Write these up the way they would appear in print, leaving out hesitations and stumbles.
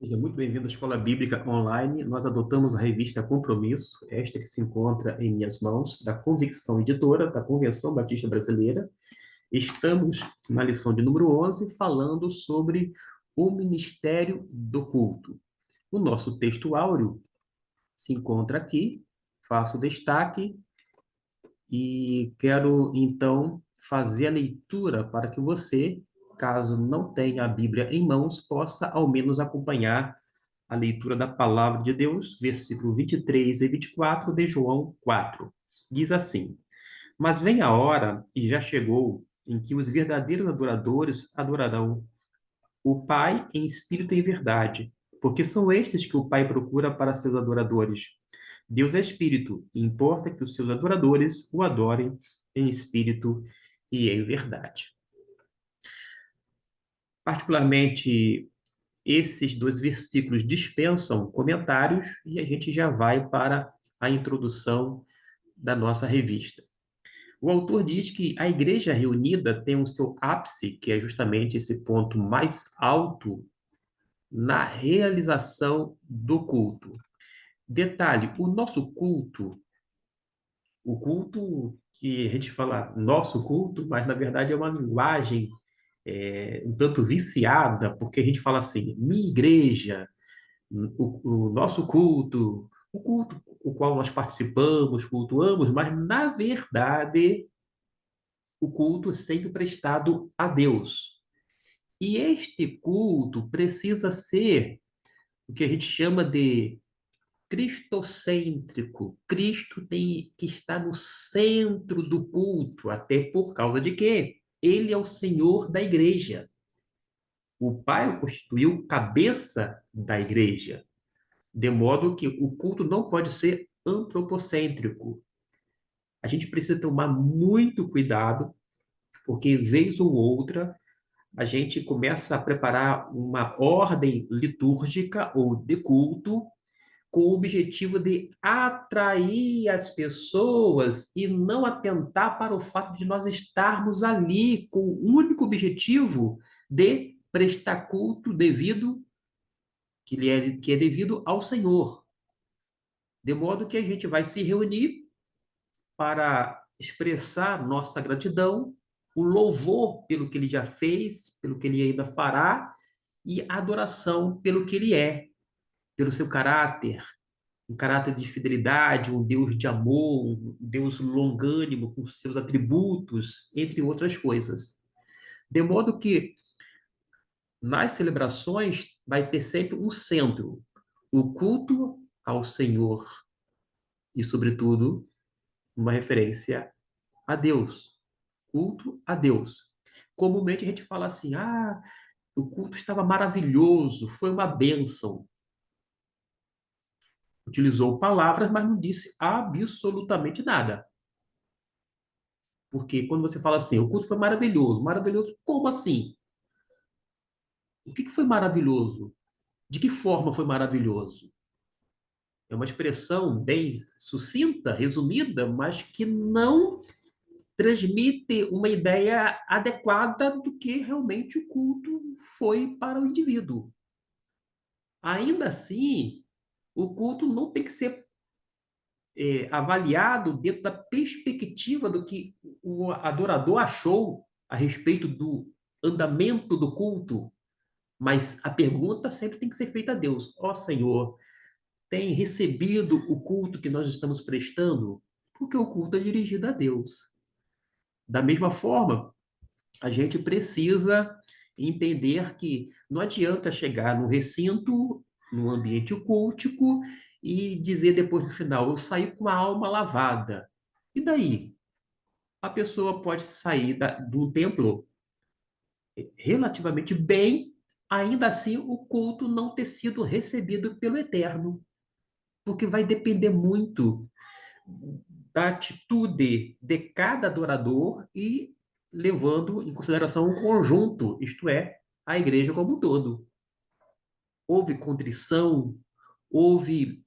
Seja muito bem-vindo à Escola Bíblica Online. Nós adotamos a revista Compromisso, esta que se encontra em minhas mãos, da Convicção Editora, da Convenção Batista Brasileira. Estamos na lição de número 11, falando sobre o ministério do culto. O nosso texto áureo se encontra aqui, faço destaque e quero, então, fazer a leitura para que você, caso não tenha a Bíblia em mãos, possa ao menos acompanhar a leitura da palavra de Deus, versículo 23 e 24 de João 4. Diz assim: Mas vem a hora, e já chegou, em que os verdadeiros adoradores adorarão o Pai em espírito e em verdade, porque são estes que o Pai procura para seus adoradores. Deus é espírito, e importa que os seus adoradores o adorem em espírito e em verdade. Particularmente, esses dois versículos dispensam comentários e a gente já vai para a introdução da nossa revista. O autor diz que a igreja reunida tem o seu ápice, que é justamente esse ponto mais alto na realização do culto. Detalhe, o culto que a gente fala nosso culto, mas na verdade é uma linguagem um tanto viciada, porque a gente fala assim, minha igreja, o nosso culto, o culto o qual nós participamos, cultuamos, mas na verdade o culto é sempre prestado a Deus. E este culto precisa ser o que a gente chama de cristocêntrico. Cristo tem que estar no centro do culto, até por causa de quê? Ele é o Senhor da igreja. O Pai o constituiu cabeça da igreja, de modo que o culto não pode ser antropocêntrico. A gente precisa tomar muito cuidado, porque vez ou outra a gente começa a preparar uma ordem litúrgica ou de culto com o objetivo de atrair as pessoas e não atentar para o fato de nós estarmos ali com o único objetivo de prestar culto devido que é devido ao Senhor. De modo que a gente vai se reunir para expressar nossa gratidão, o louvor pelo que ele já fez, pelo que ele ainda fará, e adoração pelo que ele é, pelo seu caráter, um caráter de fidelidade, um Deus de amor, um Deus longânimo com seus atributos, entre outras coisas. De modo que nas celebrações vai ter sempre um centro, o culto ao Senhor e, sobretudo, uma referência a Deus, culto a Deus. Comumente a gente fala assim: ah, o culto estava maravilhoso, foi uma bênção. Utilizou palavras, mas não disse absolutamente nada. Porque quando você fala assim, o culto foi maravilhoso, maravilhoso, como assim? O que foi maravilhoso? De que forma foi maravilhoso? É uma expressão bem sucinta, resumida, mas que não transmite uma ideia adequada do que realmente o culto foi para o indivíduo. Ainda assim, o culto não tem que ser avaliado dentro da perspectiva do que o adorador achou a respeito do andamento do culto, mas a pergunta sempre tem que ser feita a Deus: ó Senhor, tem recebido o culto que nós estamos prestando? Porque o culto é dirigido a Deus. Da mesma forma, a gente precisa entender que não adianta chegar no recinto, num ambiente cultico, e dizer depois no final, eu saí com a alma lavada. E daí? A pessoa pode sair do templo relativamente bem, ainda assim o culto não ter sido recebido pelo Eterno, porque vai depender muito da atitude de cada adorador e levando em consideração o conjunto, isto é, a igreja como um todo. Houve contrição, houve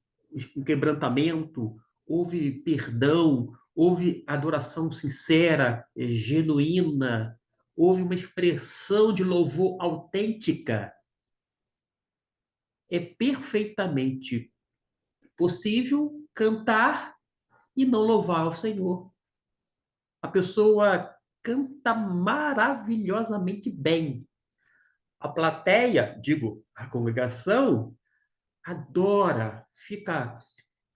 um quebrantamento, houve perdão, houve adoração sincera, genuína, houve uma expressão de louvor autêntica. é perfeitamente possível cantar e não louvar ao Senhor. A pessoa canta maravilhosamente bem. A plateia, digo, a congregação, adora, fica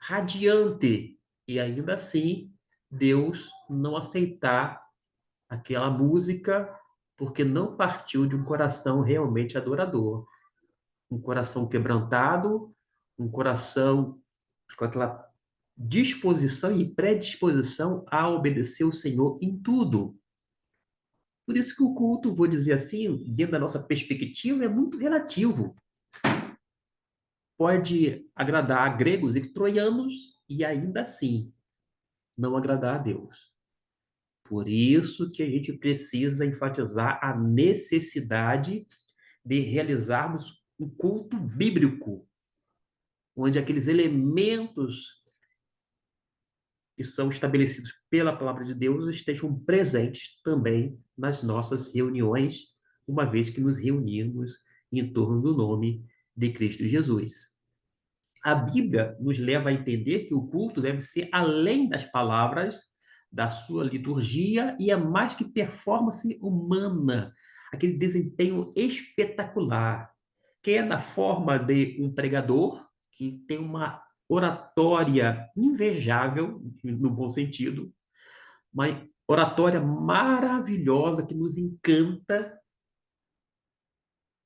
radiante. E ainda assim, Deus não aceitar aquela música porque não partiu de um coração realmente adorador. Um coração quebrantado, um coração com aquela disposição e predisposição a obedecer o Senhor em tudo. Por isso que o culto, vou dizer assim, dentro da nossa perspectiva, é muito relativo. Pode agradar a gregos e troianos e ainda assim não agradar a Deus. Por isso que a gente precisa enfatizar a necessidade de realizarmos um culto bíblico, onde aqueles elementos que são estabelecidos pela palavra de Deus estejam presentes também nas nossas reuniões, uma vez que nos reunimos em torno do nome de Cristo Jesus. A Bíblia nos leva a entender que o culto deve ser além das palavras, da sua liturgia, e é mais que performance humana, aquele desempenho espetacular, que é na forma de um pregador que tem uma oratória invejável, no bom sentido, uma oratória maravilhosa que nos encanta,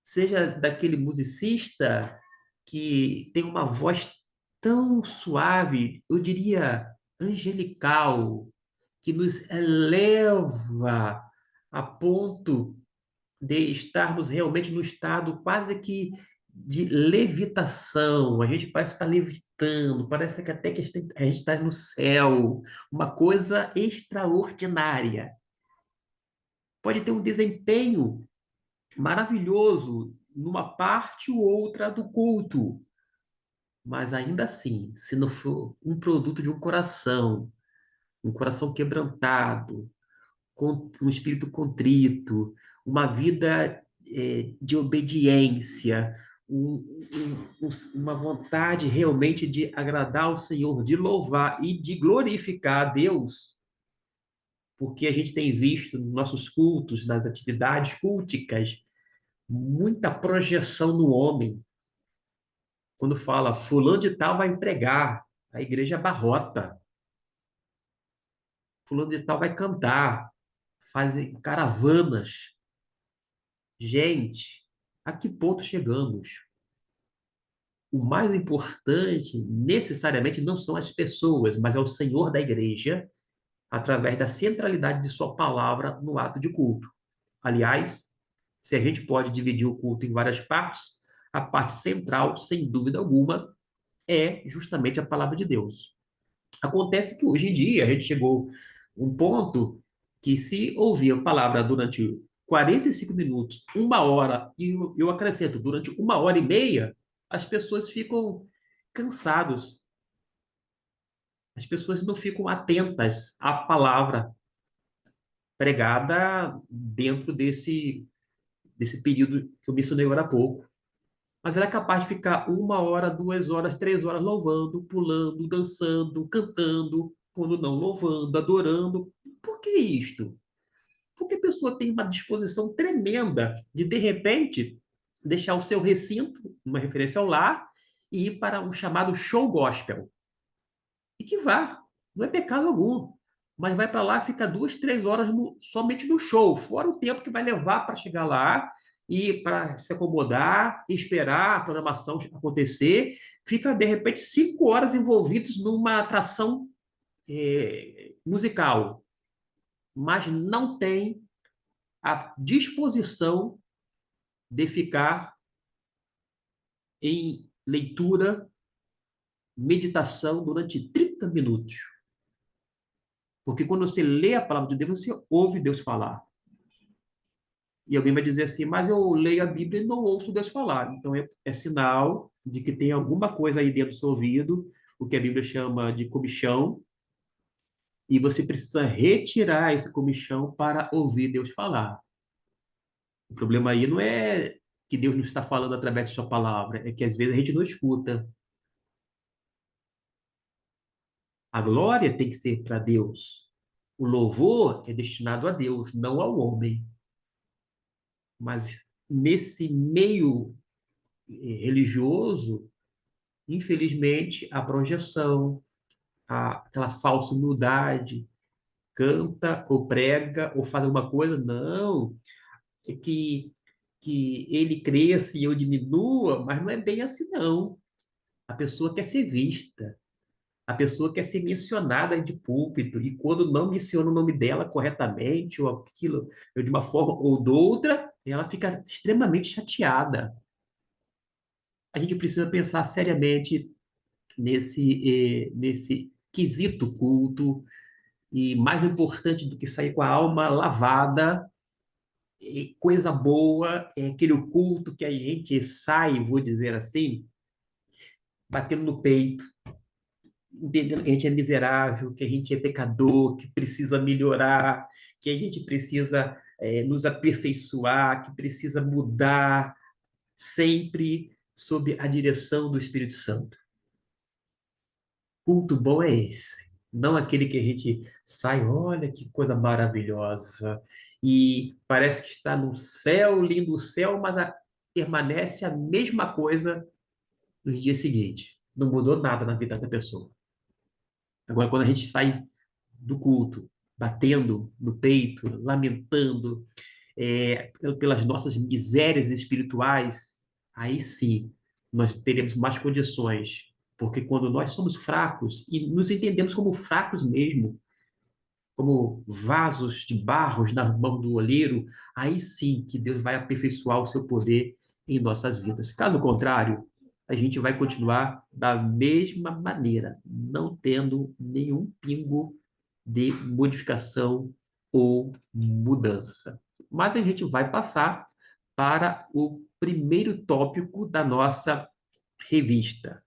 seja daquele musicista que tem uma voz tão suave, eu diria angelical, que nos eleva a ponto de estarmos realmente no estado quase que de levitação. A gente parece estar levitando, parece que até que a gente está no céu, uma coisa extraordinária. Pode ter um desempenho maravilhoso numa parte ou outra do culto, mas ainda assim, se não for um produto de um coração quebrantado, com um espírito contrito, uma vida de obediência, uma vontade realmente de agradar ao Senhor, de louvar e de glorificar a Deus, porque a gente tem visto nos nossos cultos, nas atividades culticas, muita projeção no homem. Quando fala, fulano de tal vai pregar, a igreja abarrota. Fulano de tal vai cantar, fazem caravanas. Gente, a que ponto chegamos? O mais importante, necessariamente, não são as pessoas, mas é o Senhor da igreja, através da centralidade de sua palavra no ato de culto. Aliás, se a gente pode dividir o culto em várias partes, a parte central, sem dúvida alguma, é justamente a palavra de Deus. Acontece que hoje em dia a gente chegou a um ponto que se ouvir a palavra durante 45 minutos, uma hora, e eu acrescento, durante uma hora e meia, as pessoas ficam cansadas. As pessoas não ficam atentas à palavra pregada dentro desse período que eu mencionei agora há pouco. Mas ela é capaz de ficar uma hora, 2 horas, 3 horas louvando, pulando, dançando, cantando, quando não louvando, adorando. Por que isto? Porque a pessoa tem uma disposição tremenda de repente, deixar o seu recinto, uma referência ao lar, e ir para um chamado show gospel. E que vá, não é pecado algum. Mas vai para lá, fica 2, 3 horas somente no show, fora o tempo que vai levar para chegar lá e para se acomodar, esperar a programação acontecer. Fica, de repente, 5 horas envolvidos numa atração musical, mas não tem a disposição de ficar em leitura, meditação durante 30 minutos. Porque quando você lê a palavra de Deus, você ouve Deus falar. E alguém vai dizer assim, mas eu leio a Bíblia e não ouço Deus falar. Então é sinal de que tem alguma coisa aí dentro do seu ouvido, o que a Bíblia chama de comichão, e você precisa retirar esse comichão para ouvir Deus falar. O problema aí não é que Deus nos está falando através de sua palavra? É que às vezes a gente não escuta. A glória tem que ser para Deus. O louvor é destinado a Deus, não ao homem. Mas nesse meio religioso, infelizmente, a projeção, aquela falsa humildade, canta ou prega ou faz alguma coisa, não, é que ele cresça e eu diminua, mas não é bem assim, não. A pessoa quer ser vista, a pessoa quer ser mencionada de púlpito, e quando não menciona o nome dela corretamente, ou aquilo, ou de uma forma ou de outra, ela fica extremamente chateada. A gente precisa pensar seriamente nesse quesito culto, e mais importante do que sair com a alma lavada, coisa boa é aquele culto que a gente sai, vou dizer assim, batendo no peito, entendendo que a gente é miserável, que a gente é pecador, que precisa melhorar, que a gente precisa nos aperfeiçoar, que precisa mudar, sempre sob a direção do Espírito Santo. Culto bom é esse, não aquele que a gente sai, olha que coisa maravilhosa, e parece que está no céu, lindo céu, mas permanece a mesma coisa nos dias seguintes. Não mudou nada na vida da pessoa. Agora, quando a gente sai do culto, batendo no peito, lamentando pelas nossas misérias espirituais, aí sim nós teremos mais condições. Porque quando nós somos fracos e nos entendemos como fracos mesmo, como vasos de barros na mão do oleiro, aí sim que Deus vai aperfeiçoar o seu poder em nossas vidas. Caso contrário, a gente vai continuar da mesma maneira, não tendo nenhum pingo de modificação ou mudança. Mas a gente vai passar para o primeiro tópico da nossa revista.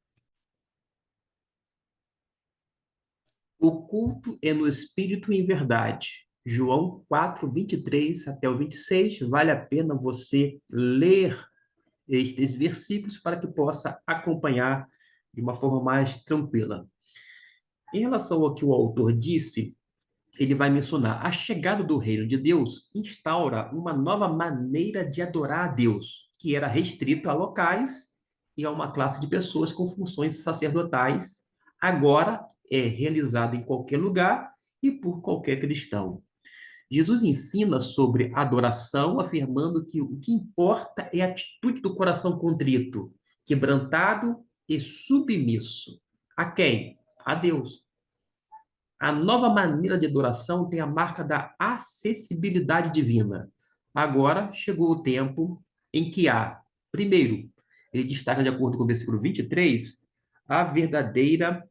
O culto é no espírito e em verdade. João 4, 23 até o 26. Vale a pena você ler estes versículos para que possa acompanhar de uma forma mais tranquila. Em relação ao que o autor disse, ele vai mencionar a chegada do reino de Deus instaura uma nova maneira de adorar a Deus, que era restrita a locais e a uma classe de pessoas com funções sacerdotais, agora é realizada em qualquer lugar e por qualquer cristão. Jesus ensina sobre adoração, afirmando que o que importa é a atitude do coração contrito, quebrantado e submisso. A quem? A Deus. A nova maneira de adoração tem a marca da acessibilidade divina. Agora chegou o tempo em que há, primeiro, ele destaca de acordo com o versículo 23, a verdadeira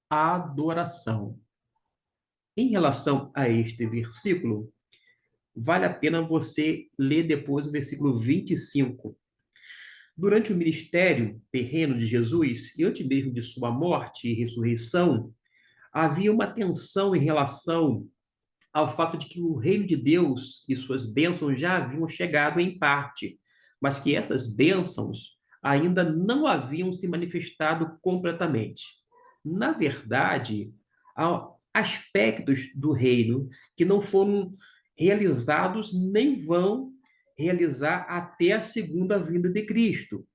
adoração. Em relação a este versículo, vale a pena você ler depois o versículo 25. Durante o ministério terreno de Jesus, e antes mesmo de sua morte e ressurreição, havia uma tensão em relação ao fato de que o reino de Deus e suas bênçãos já haviam chegado em parte, mas que essas bênçãos ainda não haviam se manifestado completamente. Na verdade, há aspectos do reino que não foram realizados nem vão realizar até a segunda vinda de Cristo.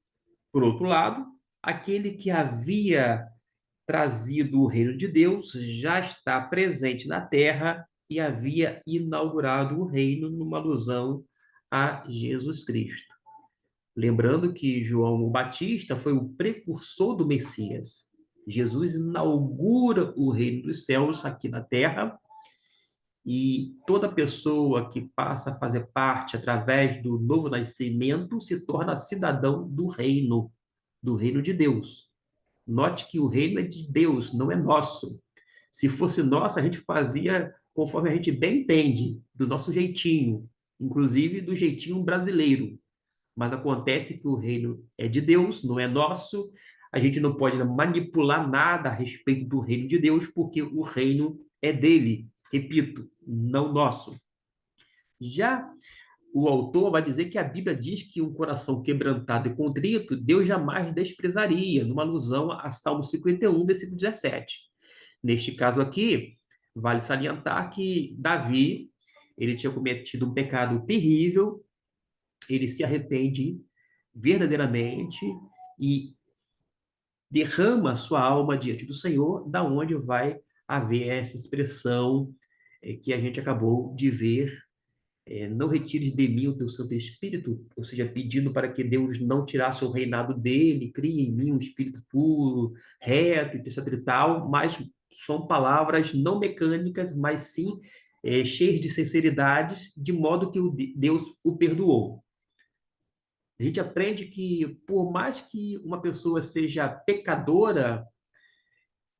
Por outro lado, aquele que havia trazido o reino de Deus, já está presente na terra e havia inaugurado o reino numa alusão a Jesus Cristo. Lembrando que João o Batista foi o precursor do Messias. Jesus inaugura o reino dos céus aqui na terra e toda pessoa que passa a fazer parte através do novo nascimento se torna cidadão do reino de Deus. Note que o reino é de Deus, não é nosso. Se fosse nosso, a gente fazia conforme a gente bem entende, do nosso jeitinho, inclusive do jeitinho brasileiro. Mas acontece que o reino é de Deus, não é nosso. A gente não pode manipular nada a respeito do reino de Deus, porque o reino é dele. Repito, não nosso. Já o autor vai dizer que a Bíblia diz que um coração quebrantado e contrito, Deus jamais desprezaria, numa alusão a Salmo 51, versículo 17. Neste caso aqui, vale salientar que Davi, ele tinha cometido um pecado terrível, ele se arrepende verdadeiramente e derrama a sua alma diante do Senhor, da onde vai haver essa expressão que a gente acabou de ver, não retires de mim o teu Santo Espírito, ou seja, pedindo para que Deus não tirasse o reinado dele, crie em mim um espírito puro, reto, etc e tal, mas são palavras não mecânicas, mas sim cheias de sinceridade, de modo que Deus o perdoou. A gente aprende que, por mais que uma pessoa seja pecadora,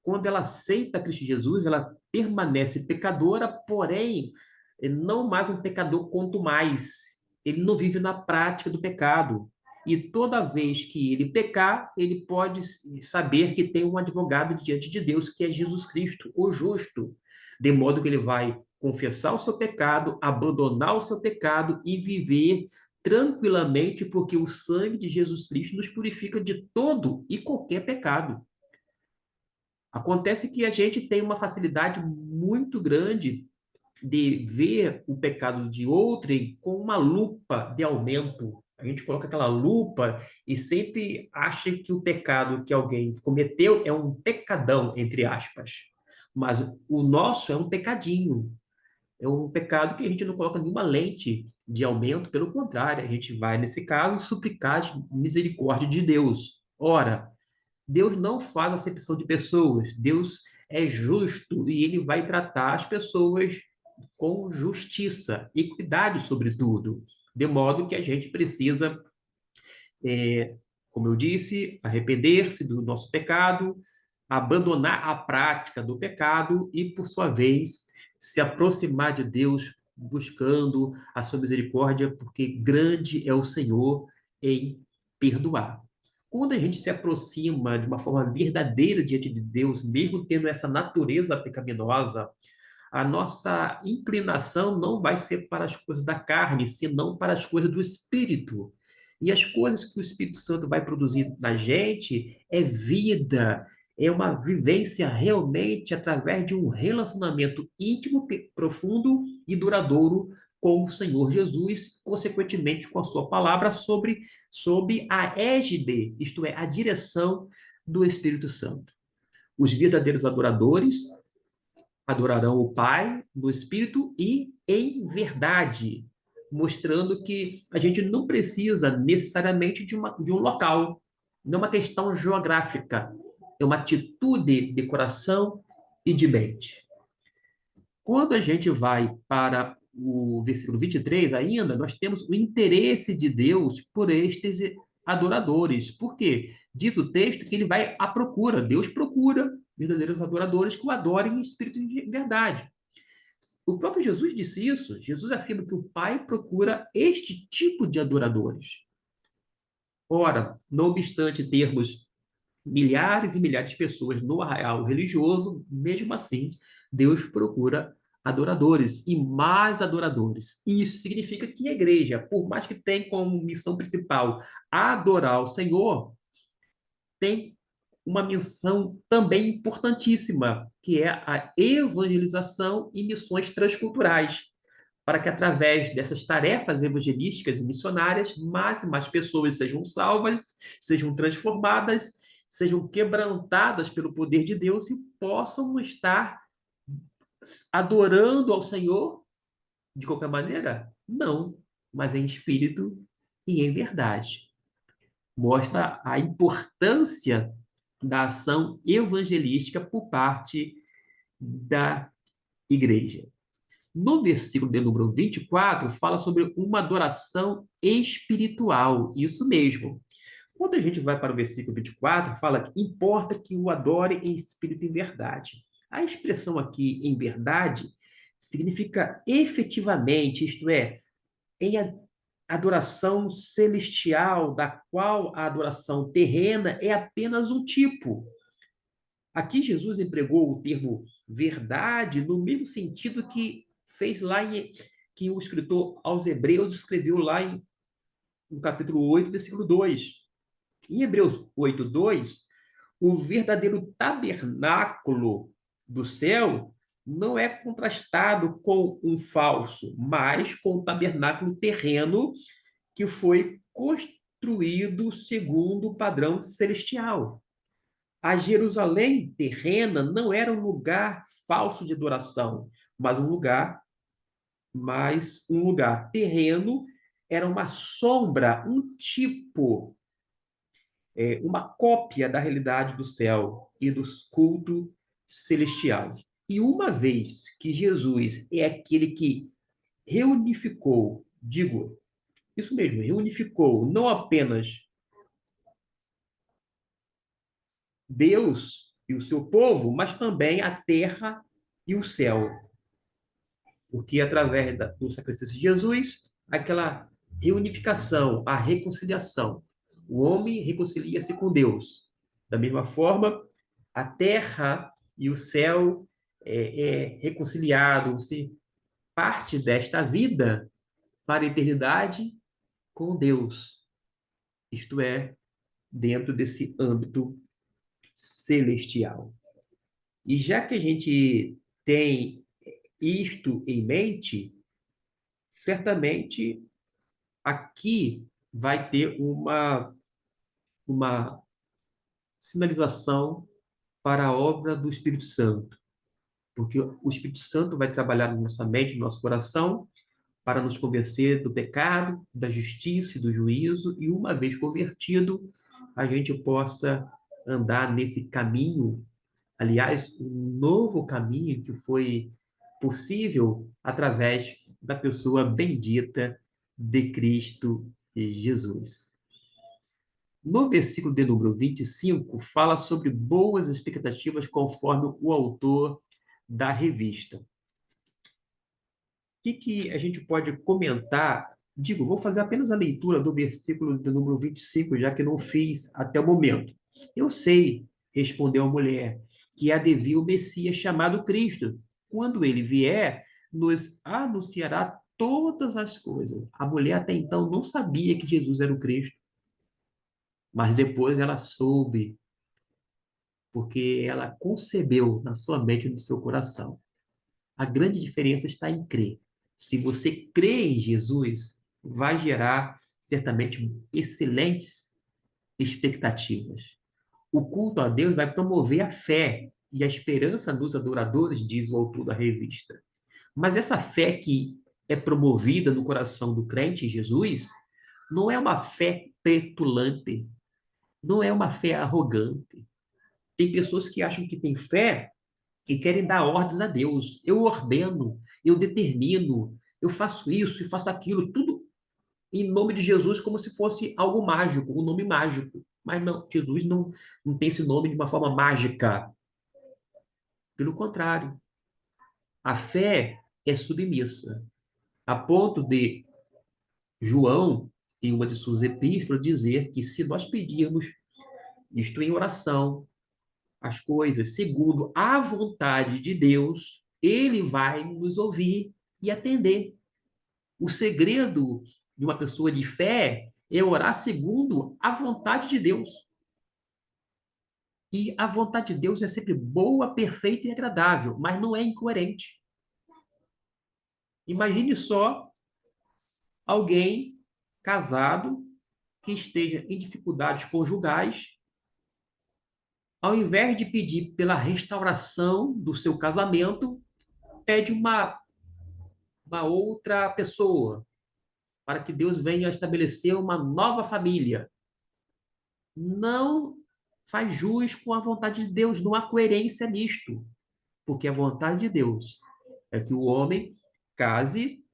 quando ela aceita Cristo Jesus, ela permanece pecadora, porém, não mais um pecador quanto mais. Ele não vive na prática do pecado. E toda vez que ele pecar, ele pode saber que tem um advogado diante de Deus, que é Jesus Cristo, o justo. De modo que ele vai confessar o seu pecado, abandonar o seu pecado e viver tranquilamente, porque o sangue de Jesus Cristo nos purifica de todo e qualquer pecado. Acontece que a gente tem uma facilidade muito grande de ver o pecado de outrem com uma lupa de aumento. A gente coloca aquela lupa e sempre acha que o pecado que alguém cometeu é um pecadão, entre aspas. Mas o nosso é um pecadinho. É um pecado que a gente não coloca nenhuma lente de aumento, pelo contrário, a gente vai, nesse caso, suplicar a misericórdia de Deus. Ora, Deus não faz acepção de pessoas. Deus é justo e ele vai tratar as pessoas com justiça, equidade, sobretudo. De modo que a gente precisa, como eu disse, arrepender-se do nosso pecado, abandonar a prática do pecado e, por sua vez, se aproximar de Deus, buscando a sua misericórdia, porque grande é o Senhor em perdoar. Quando a gente se aproxima de uma forma verdadeira diante de Deus, mesmo tendo essa natureza pecaminosa, a nossa inclinação não vai ser para as coisas da carne, senão para as coisas do Espírito. E as coisas que o Espírito Santo vai produzir na gente é vida, é uma vivência realmente através de um relacionamento íntimo, profundo e duradouro com o Senhor Jesus, consequentemente com a sua palavra sobre a égide, isto é, a direção do Espírito Santo. Os verdadeiros adoradores adorarão o Pai no Espírito e em verdade, mostrando que a gente não precisa necessariamente de um local, não é uma questão geográfica, é uma atitude de coração e de mente. Quando a gente vai para o versículo 23 ainda, nós temos o interesse de Deus por estes adoradores. Por quê? Diz o texto que ele vai à procura, Deus procura verdadeiros adoradores que o adorem em espírito e em verdade. O próprio Jesus disse isso. Jesus afirma que o Pai procura este tipo de adoradores. Ora, não obstante termos milhares e milhares de pessoas no arraial religioso, mesmo assim, Deus procura adoradores e mais adoradores. Isso significa que a igreja, por mais que tenha como missão principal adorar o Senhor, tem uma missão também importantíssima, que é a evangelização e missões transculturais, para que através dessas tarefas evangelísticas e missionárias, mais e mais pessoas sejam salvas, sejam transformadas, sejam quebrantadas pelo poder de Deus e possam estar adorando ao Senhor de qualquer maneira? Não, mas em espírito e em verdade. Mostra a importância da ação evangelística por parte da igreja. No versículo de número 24, fala sobre uma adoração espiritual. Isso mesmo. Quando a gente vai para o versículo 24, fala que importa que o adore em espírito e em verdade. A expressão aqui, em verdade, significa efetivamente, isto é, em adoração celestial, da qual a adoração terrena é apenas um tipo. Aqui Jesus empregou o termo verdade no mesmo sentido que fez lá que o escritor aos Hebreus escreveu lá no capítulo 8, versículo 2. Em Hebreus 8, 2, o verdadeiro tabernáculo do céu não é contrastado com um falso, mas com o tabernáculo terreno que foi construído segundo o padrão celestial. A Jerusalém terrena não era um lugar falso de adoração, mas um lugar terreno, era uma sombra, um tipo, uma cópia da realidade do céu e do culto celestial. E uma vez que Jesus é aquele que reunificou, digo, isso mesmo, reunificou não apenas Deus e o seu povo, mas também a terra e o céu. Porque através do sacrifício de Jesus, aquela reunificação, a reconciliação. O homem reconcilia-se com Deus. Da mesma forma, a terra e o céu é reconciliado, se parte desta vida para a eternidade com Deus. Isto é, dentro desse âmbito celestial. E já que a gente tem isto em mente, certamente aqui vai ter uma sinalização para a obra do Espírito Santo, porque o Espírito Santo vai trabalhar na nossa mente, no nosso coração, para nos convencer do pecado, da justiça e do juízo, e uma vez convertido, a gente possa andar nesse caminho, aliás, um novo caminho que foi possível através da pessoa bendita de Cristo Jesus. No versículo de número 25, fala sobre boas expectativas conforme o autor da revista. O que a gente pode comentar? Digo, vou fazer apenas a leitura do versículo de número 25, já que não fiz até o momento. Eu sei, respondeu a mulher, que há de vir o Messias chamado Cristo. Quando ele vier, nos anunciará todas as coisas. A mulher até então não sabia que Jesus era o Cristo, mas depois ela soube, porque ela concebeu na sua mente e no seu coração. A grande diferença está em crer. Se você crê em Jesus, vai gerar certamente excelentes expectativas. O culto a Deus vai promover a fé e a esperança dos adoradores, diz o autor da revista. Mas essa fé que é promovida no coração do crente em Jesus não é uma fé petulante, não é uma fé arrogante. Tem pessoas que acham que têm fé e querem dar ordens a Deus. Eu ordeno, eu determino, eu faço isso e faço aquilo, tudo em nome de Jesus, como se fosse algo mágico, um nome mágico. Mas não, Jesus não tem esse nome de uma forma mágica. Pelo contrário, a fé é submissa, a ponto de João, em uma de suas epístolas, dizer que se nós pedirmos isto em oração, as coisas segundo a vontade de Deus, ele vai nos ouvir e atender. O segredo de uma pessoa de fé é orar segundo a vontade de Deus. E a vontade de Deus é sempre boa, perfeita e agradável, mas não é incoerente. Imagine só alguém casado que esteja em dificuldades conjugais, ao invés de pedir pela restauração do seu casamento, pede uma outra pessoa para que Deus venha estabelecer uma nova família. Não faz jus com a vontade de Deus, não há coerência nisto, porque a vontade de Deus é que o homem case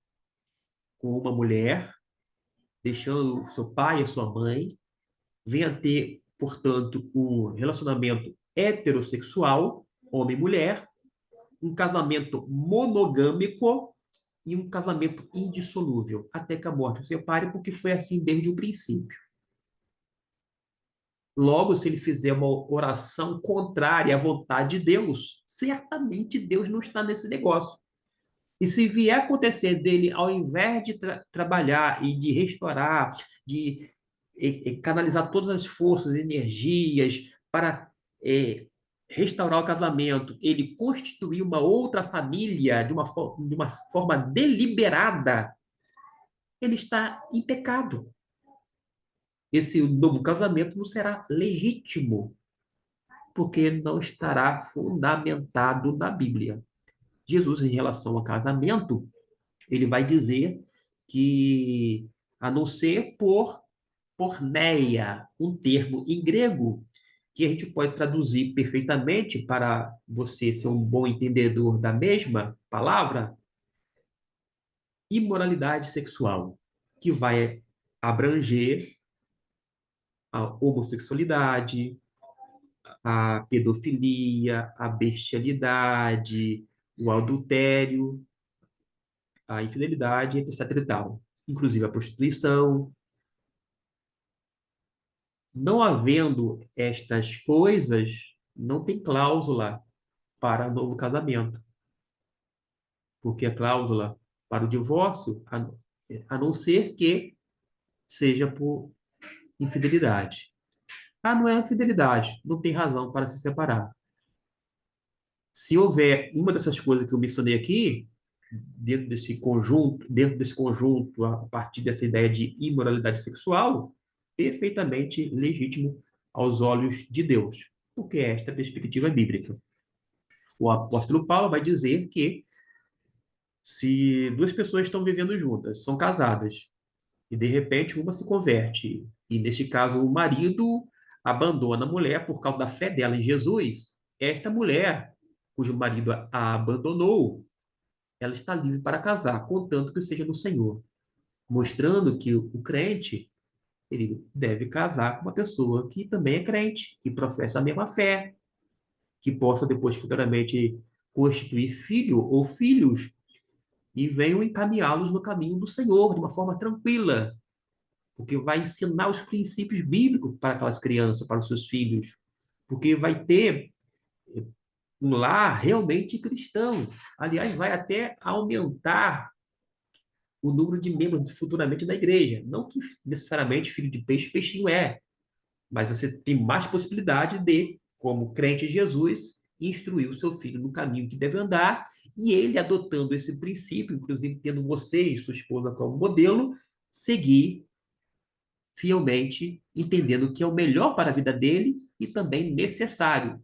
com uma mulher, deixando seu pai e sua mãe, venha ter, portanto, um relacionamento heterossexual, homem e mulher, um casamento monogâmico e um casamento indissolúvel, até que a morte os separe, porque foi assim desde o princípio. Logo, se ele fizer uma oração contrária à vontade de Deus, certamente Deus não está nesse negócio. E se vier acontecer dele, ao invés de trabalhar e de restaurar, de canalizar todas as forças, energias para eh, restaurar o casamento, ele constituir uma outra família de uma forma deliberada, ele está em pecado. Esse novo casamento não será legítimo, porque não estará fundamentado na Bíblia. Jesus, em relação ao casamento, ele vai dizer que, a não ser por porneia, um termo em grego, que a gente pode traduzir perfeitamente para você ser um bom entendedor da mesma palavra, imoralidade sexual, que vai abranger a homossexualidade, a pedofilia, a bestialidade, o adultério, a infidelidade, etc. e tal. Inclusive a prostituição. Não havendo estas coisas, não tem cláusula para novo casamento, porque a cláusula para o divórcio, a não ser que seja por infidelidade. Ah, não é infidelidade, não tem razão para se separar. Se houver uma dessas coisas que eu mencionei aqui, dentro desse conjunto, a partir dessa ideia de imoralidade sexual, perfeitamente legítimo aos olhos de Deus, porque esta é a perspectiva bíblica. O apóstolo Paulo vai dizer que se duas pessoas estão vivendo juntas, são casadas, e de repente uma se converte, e neste caso o marido abandona a mulher por causa da fé dela em Jesus, esta mulher, cujo marido a abandonou, ela está livre para casar, contanto que seja no Senhor, mostrando que o crente ele deve casar com uma pessoa que também é crente, que professa a mesma fé, que possa depois futuramente constituir filho ou filhos e venham encaminhá-los no caminho do Senhor de uma forma tranquila, porque vai ensinar os princípios bíblicos para aquelas crianças, para os seus filhos, porque vai ter um lar realmente cristão. Aliás, vai até aumentar o número de membros futuramente da igreja. Não que necessariamente filho de peixe, peixinho é, mas você tem mais possibilidade de, como crente em Jesus, instruir o seu filho no caminho que deve andar, e ele, adotando esse princípio, inclusive tendo você e sua esposa como modelo, seguir fielmente, entendendo que é o melhor para a vida dele e também necessário,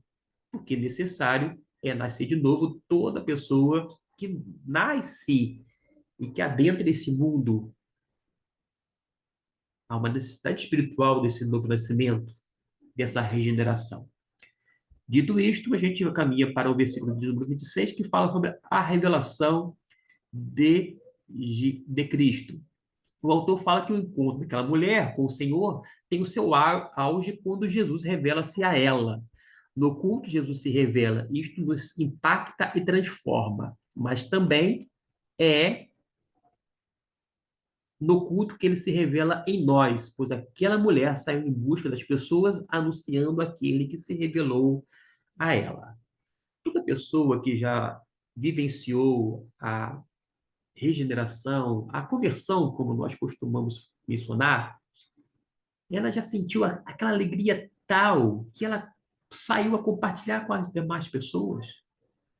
porque necessário é nascer de novo toda pessoa que nasce e que adentra esse mundo. Há uma necessidade espiritual desse novo nascimento, dessa regeneração. Dito isto, a gente caminha para o versículo de número 26, que fala sobre a revelação de Cristo. O autor fala que o encontro daquela mulher com o Senhor tem o seu auge quando Jesus revela-se a ela. No culto, Jesus se revela. Isto nos impacta e transforma, mas também é no culto que ele se revela em nós, pois aquela mulher saiu em busca das pessoas, anunciando aquele que se revelou a ela. Toda pessoa que já vivenciou a regeneração, a conversão, como nós costumamos mencionar, ela já sentiu aquela alegria tal que ela saiu a compartilhar com as demais pessoas.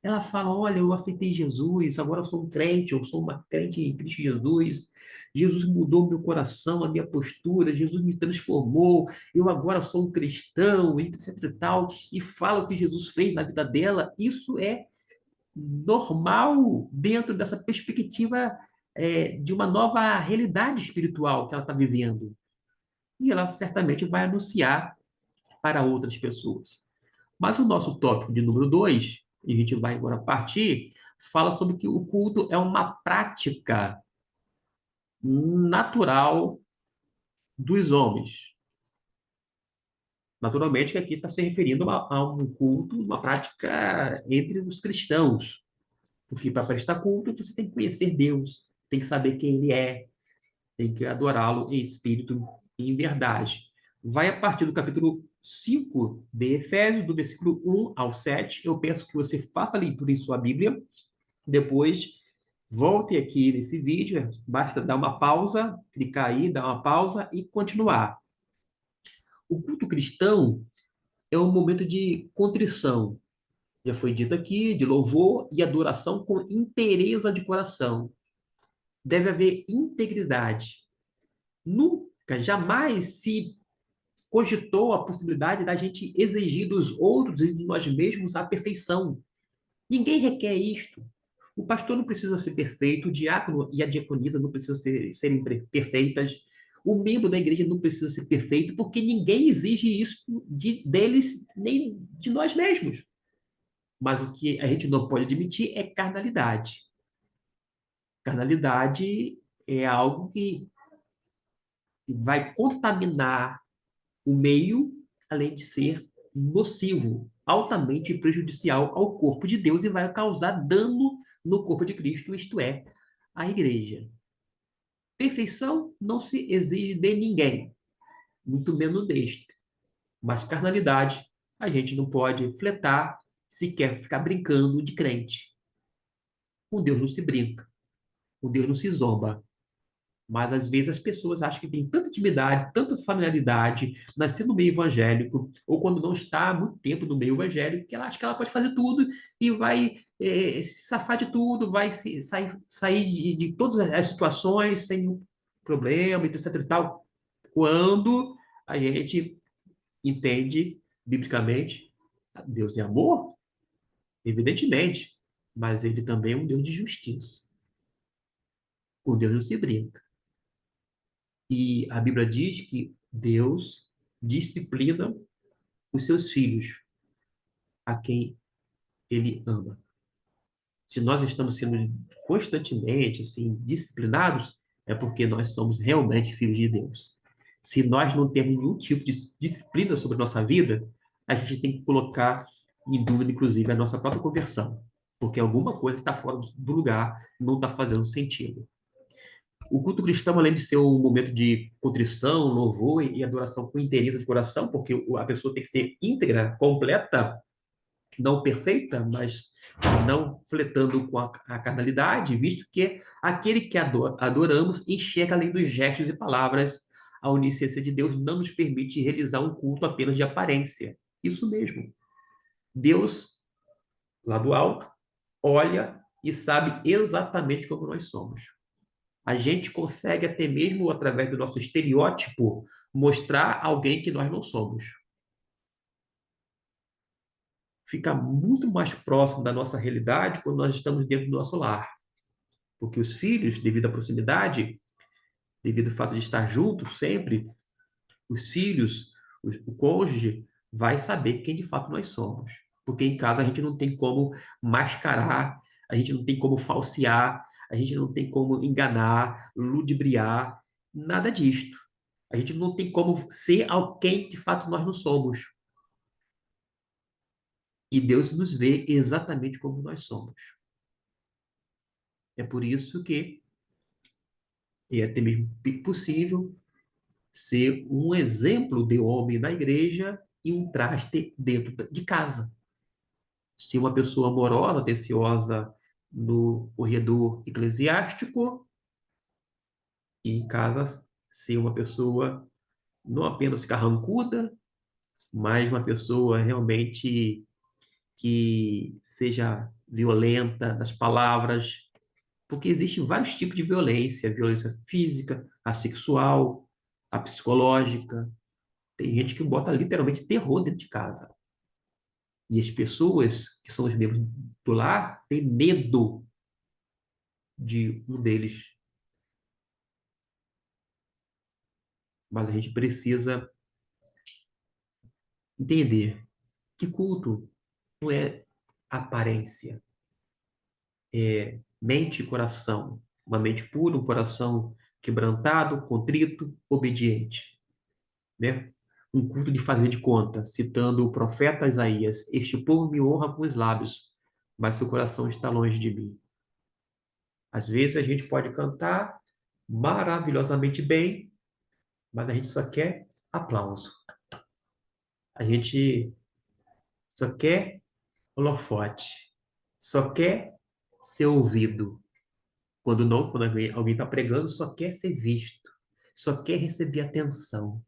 Ela fala: Olha, eu aceitei Jesus, agora eu sou um crente, eu sou uma crente em Cristo Jesus. Jesus mudou meu coração, a minha postura, Jesus me transformou, eu agora sou um cristão, etc e tal. E fala o que Jesus fez na vida dela. Isso é normal dentro dessa perspectiva de uma nova realidade espiritual que ela está vivendo. E ela certamente vai anunciar para outras pessoas. Mas o nosso tópico de número 2, e a gente vai agora partir, fala sobre que o culto é uma prática natural dos homens. Naturalmente, que aqui está se referindo a um culto, uma prática entre os cristãos. Porque para prestar culto, você tem que conhecer Deus, tem que saber quem Ele é, tem que adorá-lo em espírito e em verdade. Vai a partir do capítulo 5 de Efésios, do versículo 1 ao 7. Eu peço que você faça a leitura em sua Bíblia. Depois Volte aqui nesse vídeo, basta dar uma pausa, clicar aí, dar uma pausa e continuar. O culto cristão é um momento de contrição, já foi dito aqui, de louvor e adoração com inteireza de coração. Deve haver integridade. Nunca, jamais se cogitou a possibilidade da gente exigir dos outros e de nós mesmos a perfeição. Ninguém requer isto. O pastor não precisa ser perfeito, o diácono e a diaconisa não precisam serem perfeitas, o membro da igreja não precisa ser perfeito, porque ninguém exige isso deles nem de nós mesmos. Mas o que a gente não pode admitir é carnalidade. Carnalidade é algo que vai contaminar o meio, além de ser nocivo, altamente prejudicial ao corpo de Deus e vai causar dano no corpo de Cristo, isto é, a igreja. Perfeição não se exige de ninguém, muito menos deste. Mas carnalidade, a gente não pode fletar se quer ficar brincando de crente. Com Deus não se brinca, com Deus não se zomba. Mas às vezes as pessoas acham que tem tanta intimidade, tanta familiaridade, nascer no meio evangélico, ou quando não está há muito tempo no meio evangélico, que ela acha que ela pode fazer tudo e vai se safar de tudo, vai sair de todas as situações sem nenhum problema, etc e tal. Quando a gente entende, biblicamente, Deus é amor, evidentemente, mas ele também é um Deus de justiça. Com Deus não se brinca. E a Bíblia diz que Deus disciplina os seus filhos, a quem ele ama. Se nós estamos sendo constantemente assim disciplinados, é porque nós somos realmente filhos de Deus. Se nós não temos nenhum tipo de disciplina sobre a nossa vida, a gente tem que colocar em dúvida, inclusive, a nossa própria conversão, porque alguma coisa está fora do lugar, não está fazendo sentido. O culto cristão, além de ser um momento de contrição, louvor e adoração com inteireza de coração, porque a pessoa tem que ser íntegra, completa, não perfeita, mas não fletando com a carnalidade, visto que aquele que adoramos enxerga além dos gestos e palavras. A onisciência de Deus não nos permite realizar um culto apenas de aparência. Isso mesmo. Deus, lá do alto, olha e sabe exatamente como nós somos. A gente consegue até mesmo através do nosso estereótipo mostrar alguém que nós não somos. Fica muito mais próximo da nossa realidade quando nós estamos dentro do nosso lar, porque os filhos, devido à proximidade, devido ao fato de estar juntos sempre, os filhos, o cônjuge vai saber quem de fato nós somos, porque em casa a gente não tem como mascarar, a gente não tem como falsear, a gente não tem como enganar, ludibriar, nada disto. A gente não tem como ser alguém que de fato nós não somos. E Deus nos vê exatamente como nós somos. É por isso que é até mesmo possível ser um exemplo de homem na igreja e um traste dentro de casa. Se uma pessoa amorosa, atenciosa no corredor eclesiástico, e em casa ser uma pessoa não apenas carrancuda, mas uma pessoa realmente que seja violenta nas palavras, porque existem vários tipos de violência, violência física, a sexual, a psicológica. Tem gente que bota literalmente terror dentro de casa. E as pessoas que são os membros do lar têm medo de um deles. Mas a gente precisa entender que culto não é aparência, é mente e coração. Uma mente pura, um coração quebrantado, contrito, obediente, né? Um culto de fazer de conta, citando o profeta Isaías: Este povo me honra com os lábios, mas seu coração está longe de mim. Às vezes a gente pode cantar maravilhosamente bem, mas a gente só quer aplauso. A gente só quer holofote. Só quer ser ouvido. Quando não, quando alguém está pregando, só quer ser visto, só quer receber atenção.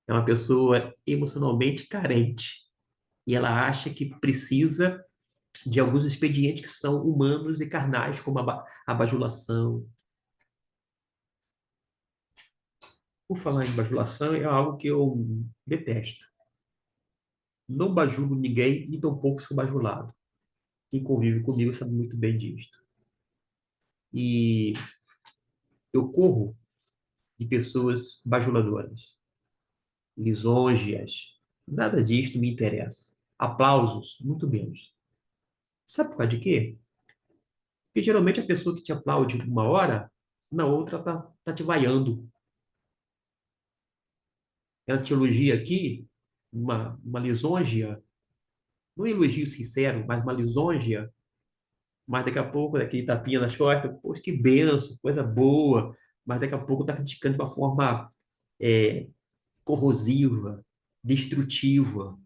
É uma pessoa emocionalmente carente e ela acha que precisa de alguns expedientes que são humanos e carnais, como a bajulação. Por falar em bajulação, é algo que eu detesto. Não bajulo ninguém e tampouco sou bajulado. Quem convive comigo sabe muito bem disto. E eu corro de pessoas bajuladoras, lisonjeas. Nada disto me interessa. Aplausos, muito menos. Sabe por causa de quê? Porque geralmente a pessoa que te aplaude uma hora, na outra tá te vaiando. Ela te elogia aqui, uma lisonja, não é um elogio sincero, mas uma lisonja, mas daqui a pouco, daquele tapinha nas costas, poxa, que benção, coisa boa, mas daqui a pouco tá criticando de uma forma é, corrosiva, destrutiva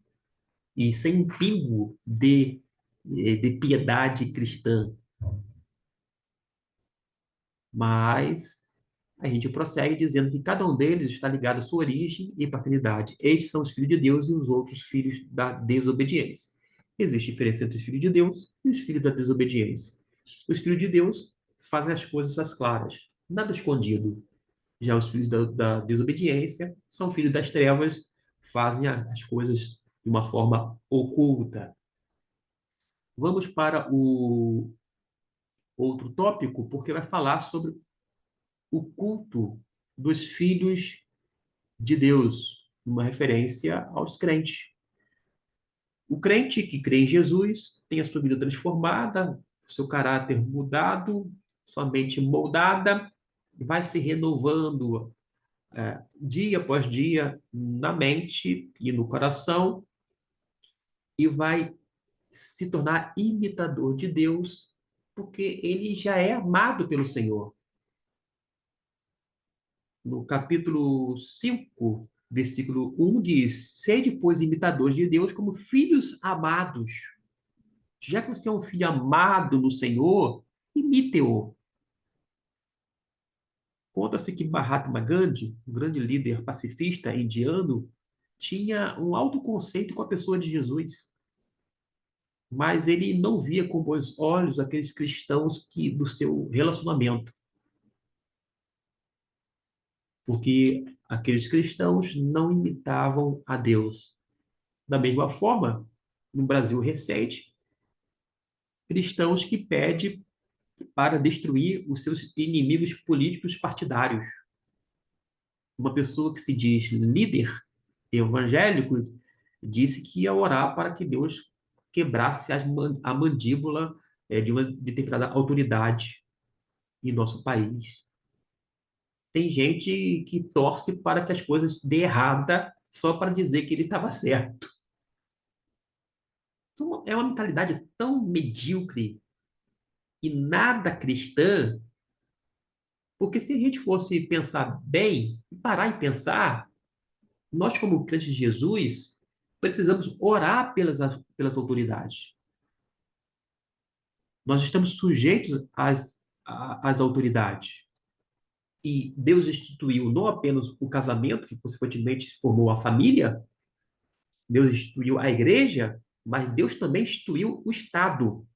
e sem um pingo de piedade cristã. Mas a gente prossegue dizendo que cada um deles está ligado à sua origem e paternidade. Estes são os filhos de Deus e os outros filhos da desobediência. Existe diferença entre os filhos de Deus e os filhos da desobediência. Os filhos de Deus fazem as coisas às claras, nada escondido. Já os filhos da desobediência são filhos das trevas, fazem as coisas de uma forma oculta. Vamos para o outro tópico, porque vai falar sobre o culto dos filhos de Deus, uma referência aos crentes. O crente que crê em Jesus tem a sua vida transformada, seu caráter mudado, sua mente moldada, vai se renovando dia após dia na mente e no coração e vai se tornar imitador de Deus, porque ele já é amado pelo Senhor. No capítulo 5, versículo 1 diz: Sede, pois, imitadores de Deus como filhos amados. Já que você é um filho amado no Senhor, imite-o. Conta-se que Mahatma Gandhi, um grande líder pacifista indiano, tinha um alto conceito com a pessoa de Jesus, mas ele não via com bons olhos aqueles cristãos que do seu relacionamento, porque aqueles cristãos não imitavam a Deus. Da mesma forma, no Brasil recente, cristãos que pedem para destruir os seus inimigos políticos partidários. Uma pessoa que se diz líder evangélico disse que ia orar para que Deus quebrasse a mandíbula de uma determinada autoridade em nosso país. Tem gente que torce para que as coisas dê errada só para dizer que ele estava certo. Então, é uma mentalidade tão medíocre e nada cristã, porque se a gente fosse pensar bem, parar e pensar, nós, como crentes de Jesus, precisamos orar pelas autoridades. Nós estamos sujeitos às autoridades. E Deus instituiu não apenas o casamento, que consequentemente formou a família, Deus instituiu a igreja, mas Deus também instituiu o Estado.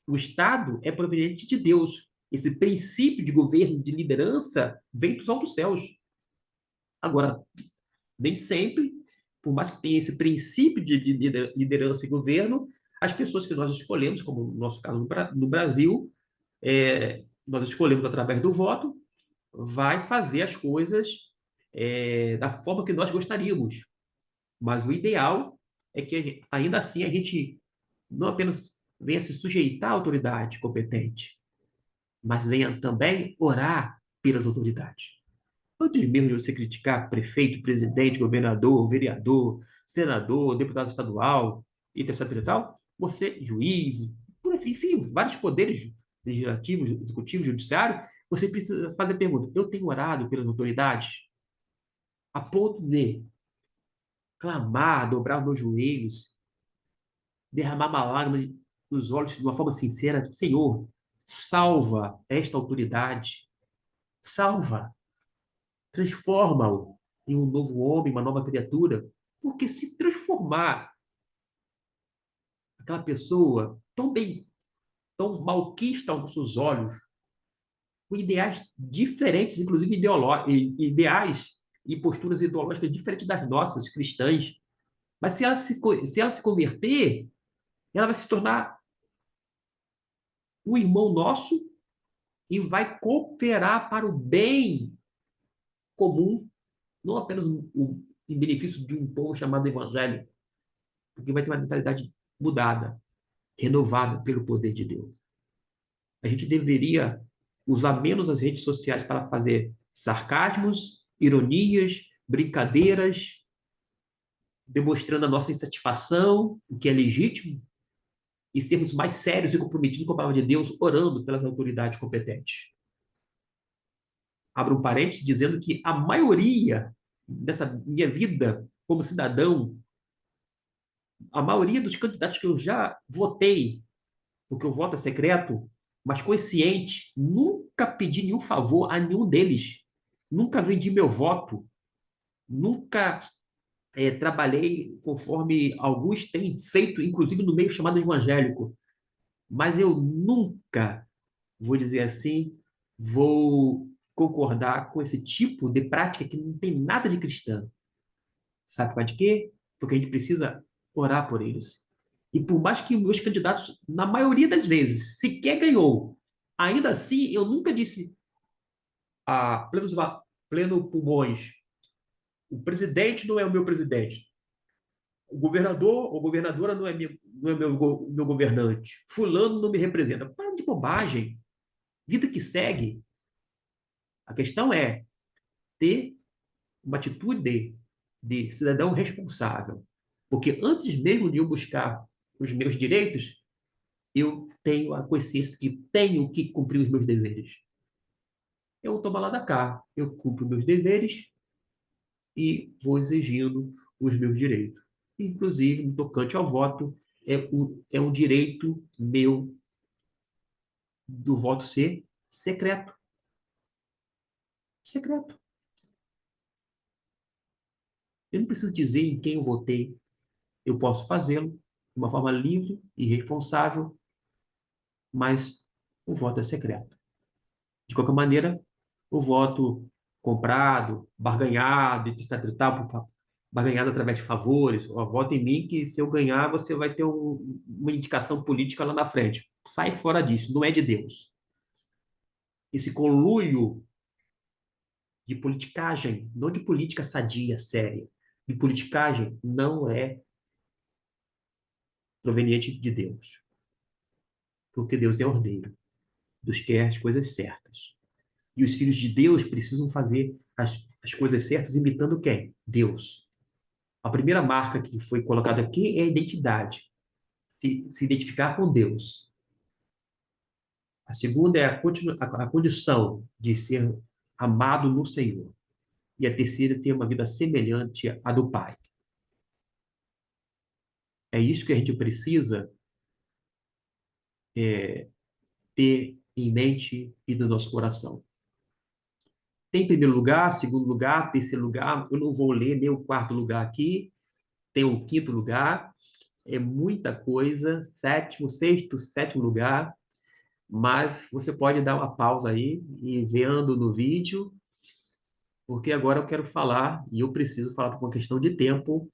O Estado é proveniente de Deus. Esse princípio de governo, de liderança, vem dos altos céus. Agora, nem sempre, por mais que tenha esse princípio de liderança e governo, as pessoas que nós escolhemos, como no nosso caso no Brasil, nós escolhemos através do voto, vai fazer as coisas da forma que nós gostaríamos. Mas o ideal é que, ainda assim, a gente não apenas venha se sujeitar à autoridade competente, mas venha também orar pelas autoridades. Antes mesmo de você criticar prefeito, presidente, governador, vereador, senador, deputado estadual, e etc e tal, você, juiz, enfim, vários poderes legislativos, executivo, judiciário, você precisa fazer a pergunta: eu tenho orado pelas autoridades a ponto de clamar, dobrar meus joelhos, derramar uma lágrima nos olhos de uma forma sincera, Senhor, salva esta autoridade, salva, transforma-o em um novo homem, uma nova criatura, porque se transformar aquela pessoa tão bem, tão malquista aos nossos olhos, com ideais diferentes, inclusive ideais e posturas ideológicas diferentes das nossas, cristãs, mas se ela se converter, ela vai se tornar um irmão nosso e vai cooperar para o bem comum, não apenas em benefício de um povo chamado evangélico, porque vai ter uma mentalidade mudada, renovada pelo poder de Deus. A gente deveria usar menos as redes sociais para fazer sarcasmos, ironias, brincadeiras, demonstrando a nossa insatisfação, o que é legítimo, e sermos mais sérios e comprometidos com a palavra de Deus, orando pelas autoridades competentes. Abro um parênteses dizendo que a maioria dessa minha vida como cidadão, a maioria dos candidatos que eu já votei, porque o voto é secreto, mas consciente, nunca pedi nenhum favor a nenhum deles. Nunca vendi meu voto. Nunca trabalhei conforme alguns têm feito, inclusive no meio chamado evangélico. Mas eu nunca, vou dizer assim, vou concordar com esse tipo de prática que não tem nada de cristã. Sabe para de quê? Porque a gente precisa orar por eles. E por mais que meus candidatos, na maioria das vezes, sequer ganhou, ainda assim eu nunca disse a pleno pulmões, o presidente não é o meu presidente, o governador ou governadora não é meu governante, fulano não me representa. Para de bobagem, vida que segue. A questão é ter uma atitude de cidadão responsável. Porque antes mesmo de eu buscar os meus direitos, eu tenho a consciência que tenho que cumprir os meus deveres. Eu tomo lá da cá, eu cumpro meus deveres e vou exigindo os meus direitos. Inclusive, no tocante ao voto, é um direito meu do voto ser secreto. Secreto. Eu não preciso dizer em quem eu votei. Eu posso fazê-lo de uma forma livre e responsável, mas o voto é secreto. De qualquer maneira, o voto comprado, barganhado, etc. e tal, barganhado através de favores, ó, vota em mim que se eu ganhar você vai ter uma indicação política lá na frente. Sai fora disso, não é de Deus. Esse conluio de politicagem, não de política sadia, séria, de politicagem não é proveniente de Deus, porque Deus é ordeiro, Deus quer as coisas certas. E os filhos de Deus precisam fazer as coisas certas imitando quem? Deus. A primeira marca que foi colocada aqui é a identidade, se identificar com Deus. A segunda é a condição de ser amado no Senhor. E a terceira é ter uma vida semelhante à do Pai. É isso que a gente precisa ter em mente e no nosso coração. Tem primeiro lugar, segundo lugar, terceiro lugar. Eu não vou ler nem o quarto lugar aqui. Tem o quinto lugar. É muita coisa. Sétimo, sexto, sétimo lugar. Mas você pode dar uma pausa aí e ir vendo no vídeo, porque agora eu quero falar, e eu preciso falar por uma questão de tempo,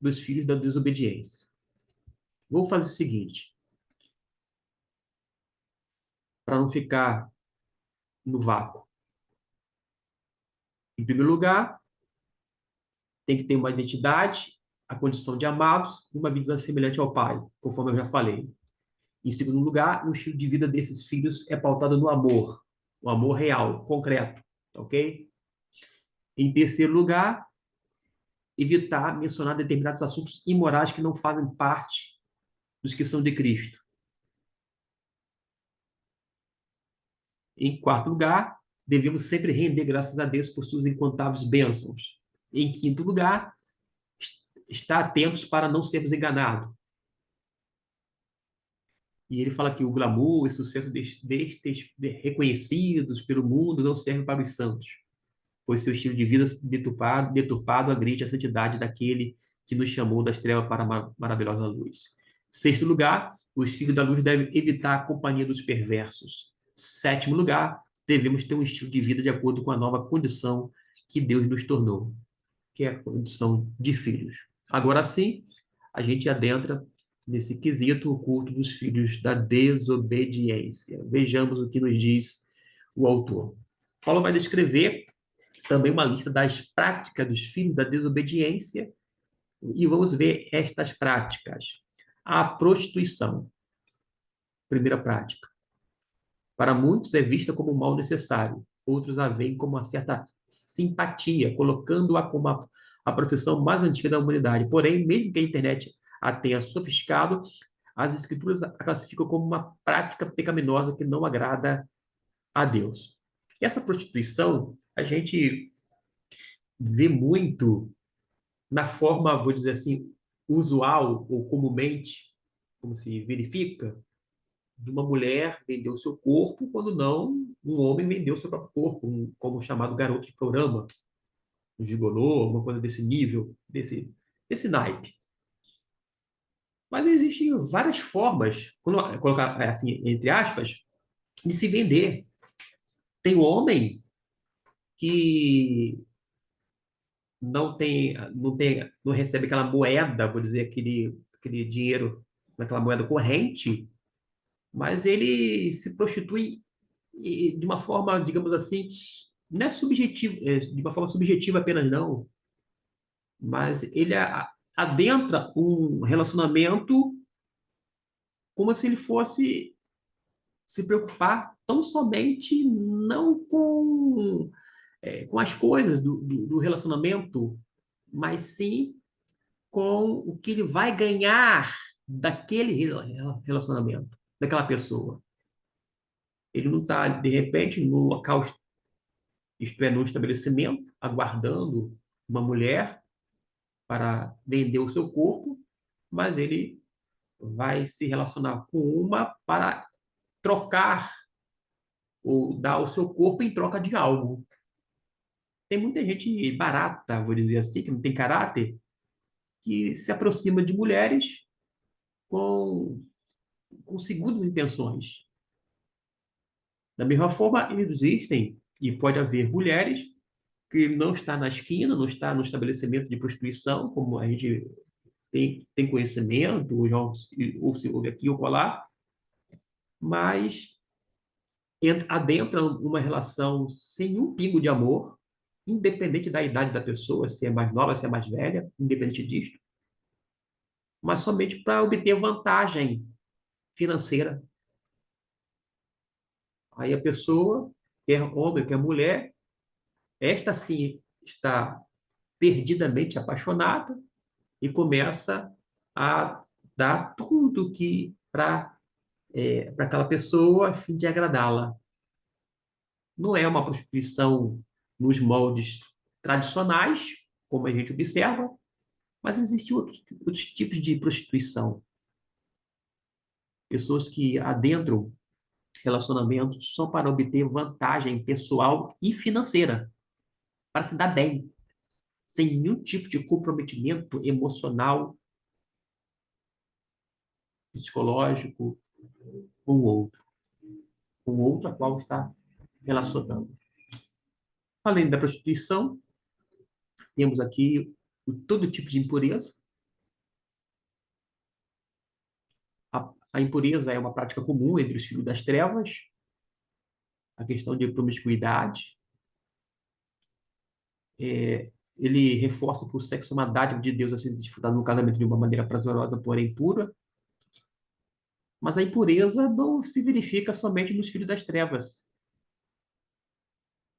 dos filhos da desobediência. Vou fazer o seguinte, para não ficar no vácuo. Em primeiro lugar, tem que ter uma identidade, a condição de amados e uma vida semelhante ao Pai, conforme eu já falei. Em segundo lugar, o estilo de vida desses filhos é pautado no amor, o amor real, concreto, ok? Em terceiro lugar, evitar mencionar determinados assuntos imorais que não fazem parte dos que são de Cristo. Em quarto lugar, devemos sempre render graças a Deus por suas incontáveis bênçãos. Em quinto lugar, estar atentos para não sermos enganados. E ele fala que o glamour e sucesso destes reconhecidos pelo mundo não servem para os santos, pois seu estilo de vida deturpado agride a santidade daquele que nos chamou das trevas para a maravilhosa luz. Sexto lugar, os filhos da luz devem evitar a companhia dos perversos. Sétimo lugar, devemos ter um estilo de vida de acordo com a nova condição que Deus nos tornou, que é a condição de filhos. Agora sim, a gente adentra nesse quesito o culto dos filhos da desobediência. Vejamos o que nos diz o autor. Paulo vai descrever também uma lista das práticas dos filhos da desobediência e vamos ver estas práticas. A prostituição, primeira prática. Para muitos é vista como um mal necessário, outros a veem como uma certa simpatia, colocando-a como a profissão mais antiga da humanidade. Porém, mesmo que a internet a tenha sofisticado, as escrituras a classificam como uma prática pecaminosa que não agrada a Deus. Essa prostituição a gente vê muito na forma, vou dizer assim, usual ou comumente, como se verifica, de uma mulher vender o seu corpo, quando não, um homem vendeu o seu próprio corpo, como chamado garoto de programa, um gigolô, alguma coisa desse nível, desse naipe. Mas existem várias formas, colocar assim, entre aspas, de se vender. Tem homem que não recebe aquela moeda, vou dizer, aquele dinheiro naquela moeda corrente, mas ele se prostitui de uma forma, digamos assim, não é subjetivo, de uma forma subjetiva apenas não, mas ele adentra um relacionamento como se ele fosse se preocupar tão somente não com as coisas do relacionamento, mas sim com o que ele vai ganhar daquele relacionamento, daquela pessoa. Ele não está, de repente, no local, isto é, no estabelecimento, aguardando uma mulher para vender o seu corpo, mas ele vai se relacionar com uma para trocar ou dar o seu corpo em troca de algo. Tem muita gente barata, vou dizer assim, que não tem caráter, que se aproxima de mulheres com, com segundas intenções. Da mesma forma, existem e pode haver mulheres que não está na esquina, não está no estabelecimento de prostituição, como a gente tem conhecimento, ou se ouve aqui ou colar, mas adentra uma relação sem um pingo de amor, independente da idade da pessoa, se é mais nova, se é mais velha, independente disso, mas somente para obter vantagem financeira. Aí a pessoa, quer homem, quer mulher, esta sim está perdidamente apaixonada e começa a dar tudo que para aquela pessoa a fim de agradá-la. Não é uma prostituição nos moldes tradicionais, como a gente observa, mas existem outros tipos de prostituição. Pessoas que adentram relacionamentos só para obter vantagem pessoal e financeira, para se dar bem, sem nenhum tipo de comprometimento emocional, psicológico com o outro a qual está relacionando. Além da prostituição, temos aqui todo tipo de impureza. A impureza é uma prática comum entre os filhos das trevas, a questão de promiscuidade. Ele reforça que o sexo é uma dádiva de Deus a ser desfrutado no casamento de uma maneira prazerosa, porém pura. Mas a impureza não se verifica somente nos filhos das trevas.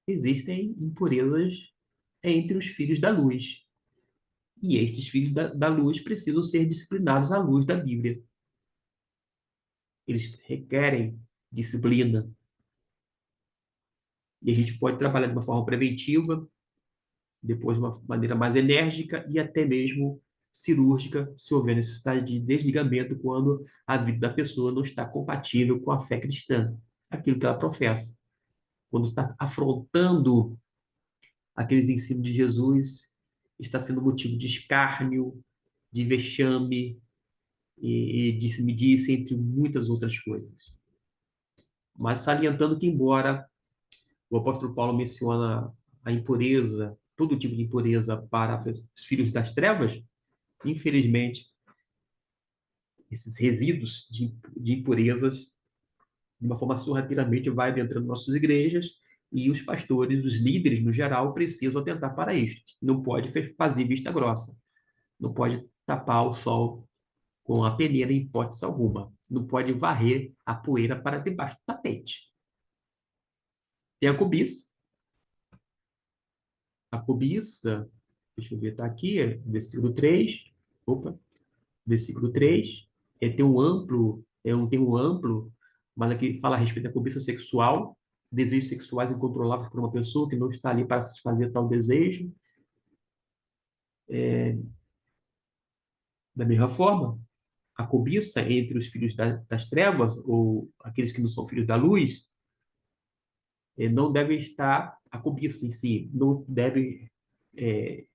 Existem impurezas entre os filhos da luz. E estes filhos da luz precisam ser disciplinados à luz da Bíblia. Eles requerem disciplina. E a gente pode trabalhar de uma forma preventiva, depois de uma maneira mais enérgica e até mesmo cirúrgica se houver necessidade de desligamento quando a vida da pessoa não está compatível com a fé cristã, aquilo que ela professa. Quando está afrontando aqueles ensinos de Jesus, está sendo motivo de escárnio, de vexame e disse-me-disse, entre muitas outras coisas. Mas salientando que, embora o apóstolo Paulo menciona a impureza, todo tipo de impureza para os filhos das trevas, infelizmente, esses resíduos de impurezas, de uma forma sorrateiramente, vai adentrando nossas igrejas e os pastores, os líderes, no geral, precisam atentar para isto. Não pode fazer vista grossa, não pode tapar o sol com a peneira em hipótese alguma, não pode varrer a poeira para debaixo do tapete. Tem a cobiça. A cobiça, deixa eu ver, está aqui, versículo 3. Opa, versículo 3. Tem um amplo, um termo amplo, mas aqui fala a respeito da cobiça sexual, desejos sexuais incontroláveis por uma pessoa que não está ali para satisfazer tal desejo. Da mesma forma, a cobiça entre os filhos das trevas, ou aqueles que não são filhos da luz, não deve estar, a cobiça em si, não deve é,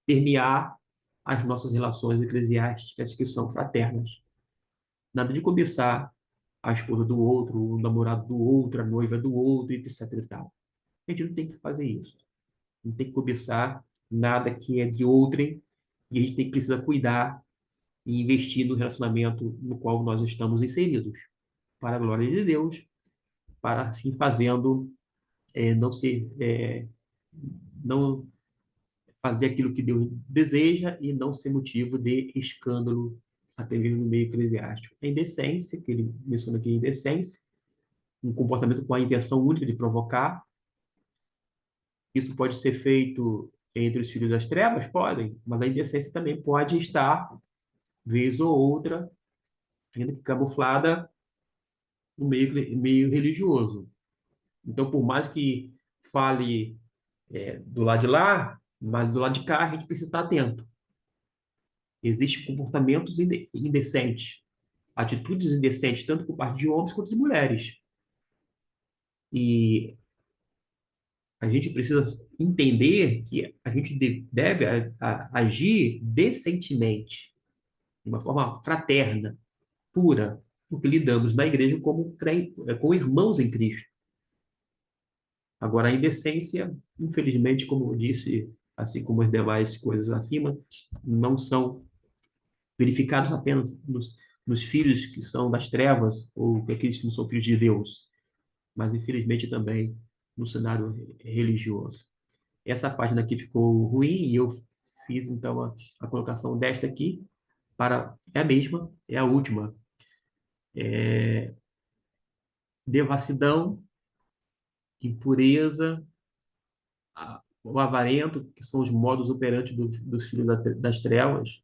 permear as nossas relações eclesiásticas que são fraternas. Nada de cobiçar a esposa do outro, o namorado do outro, a noiva do outro, etc e tal. A gente não tem que fazer isso. Não tem que cobiçar nada que é de outrem e a gente precisa cuidar e investir no relacionamento no qual nós estamos inseridos, para a glória de Deus, para assim fazendo, não ser, não fazer aquilo que Deus deseja e não ser motivo de escândalo até mesmo no meio eclesiástico. A indecência, que ele menciona aqui, indecência, um comportamento com a intenção única de provocar. Isso pode ser feito entre os filhos das trevas? Podem, mas a indecência também pode estar, vez ou outra, ainda que camuflada no meio religioso. Então, por mais que fale do lado de lá, mas do lado de cá a gente precisa estar atento. Existem comportamentos indecentes, atitudes indecentes, tanto por parte de homens quanto de mulheres. E a gente precisa entender que a gente deve agir decentemente, de uma forma fraterna, pura, porque lidamos na igreja como com irmãos em Cristo. Agora, a indecência, infelizmente, como eu disse, assim como as demais coisas acima, não são verificados apenas nos filhos que são das trevas ou aqueles que não são filhos de Deus, mas infelizmente também no cenário religioso. Essa página aqui ficou ruim e eu fiz então a colocação desta aqui para é a mesma, é a última. Devassidão, impureza, o avarento, que são os modos operantes dos filhos das trevas.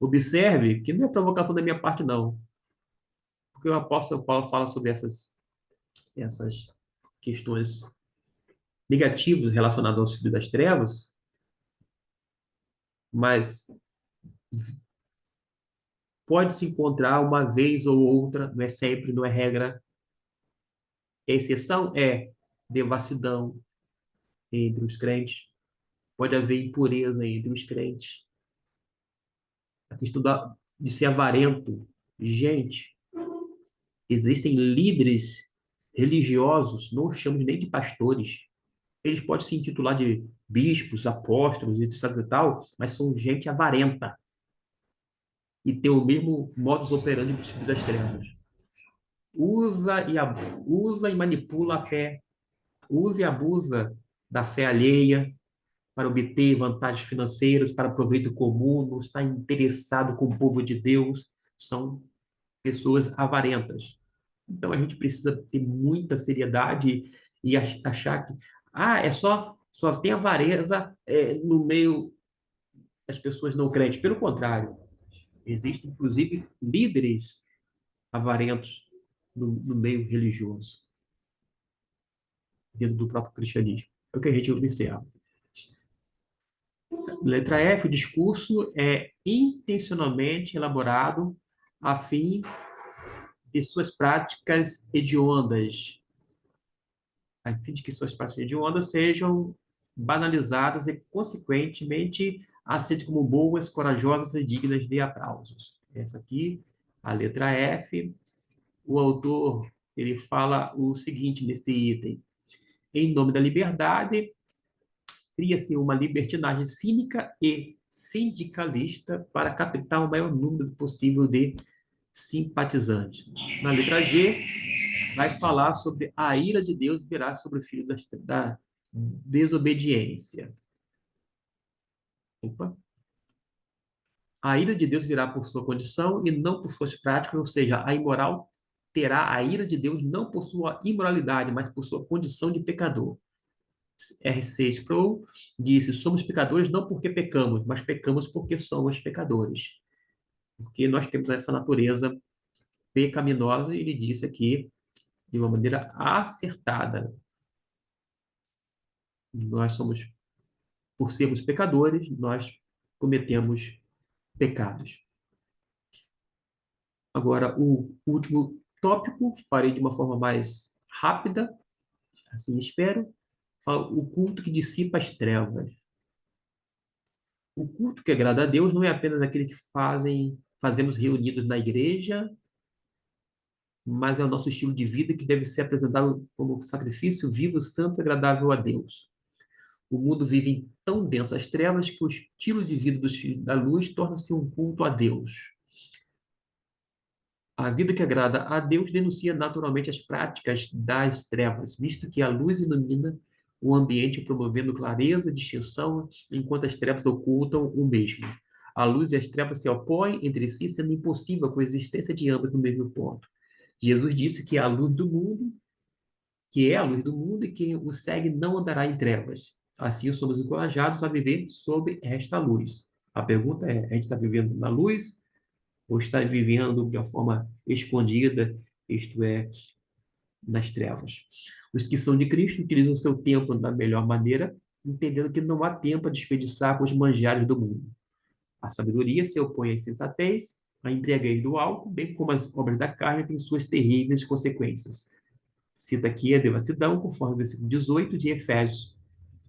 Observe que não é provocação da minha parte, não, porque o apóstolo Paulo fala sobre essas questões negativas relacionadas aos filhos das trevas, mas pode se encontrar uma vez ou outra, não é sempre, não é regra. A exceção é devassidão entre os crentes, pode haver impureza entre os crentes, a questão de ser avarento. Gente, existem líderes religiosos, não os chamamos nem de pastores, eles podem se intitular de bispos, apóstolos, etc e tal, mas são gente avarenta e tem o mesmo modus operandi dos filhos das trevas. Usa e manipula a fé, usa e abusa da fé alheia para obter vantagens financeiras, para proveito comum, não está interessado com o povo de Deus, são pessoas avarentas. Então a gente precisa ter muita seriedade e achar que só tem avareza no meio das pessoas não crentes. Pelo contrário, existem inclusive líderes avarentos no meio religioso, dentro do próprio cristianismo. É o que a gente observa. Letra F, o discurso é intencionalmente elaborado a fim de suas práticas hediondas, a fim de que suas práticas hediondas sejam banalizadas e, consequentemente, aceitas como boas, corajosas e dignas de aplausos. Essa aqui, a letra F, o autor ele fala o seguinte nesse item: em nome da liberdade, cria-se uma libertinagem cínica e sindicalista para captar o maior número possível de simpatizantes. Na letra G, vai falar sobre a ira de Deus virá sobre o filho da desobediência. Opa. A ira de Deus virá por sua condição e não por suas práticas, ou seja, a imoral terá a ira de Deus não por sua imoralidade, mas por sua condição de pecador. R6 Pro disse: somos pecadores não porque pecamos, mas pecamos porque somos pecadores. Porque nós temos essa natureza pecaminosa, e ele disse aqui de uma maneira acertada. Nós somos, por sermos pecadores, nós cometemos pecados. Agora, o último tópico, farei de uma forma mais rápida, assim espero, fala o culto que dissipa as trevas. O culto que agrada a Deus não é apenas aquele que fazemos reunidos na igreja, mas é o nosso estilo de vida que deve ser apresentado como sacrifício vivo, santo e agradável a Deus. O mundo vive em tão densas trevas que o estilo de vida dos filhos da luz torna-se um culto a Deus. A vida que agrada a Deus denuncia naturalmente as práticas das trevas, visto que a luz ilumina o ambiente, promovendo clareza e distinção, enquanto as trevas ocultam o mesmo. A luz e as trevas se opõem entre si, sendo impossível a coexistência de ambas no mesmo ponto. Jesus disse que é a luz do mundo, que é a luz do mundo, e quem o segue não andará em trevas. Assim, somos encorajados a viver sob esta luz. A pergunta é: a gente está vivendo na luz ou está vivendo de uma forma escondida, isto é, nas trevas? Os que são de Cristo utilizam seu tempo da melhor maneira, entendendo que não há tempo a desperdiçar com os manjares do mundo. A sabedoria se opõe à insensatez, a embriaguez do álcool, bem como as obras da carne, têm suas terríveis consequências. Cita aqui a devassidão, conforme o versículo 18 de Efésios,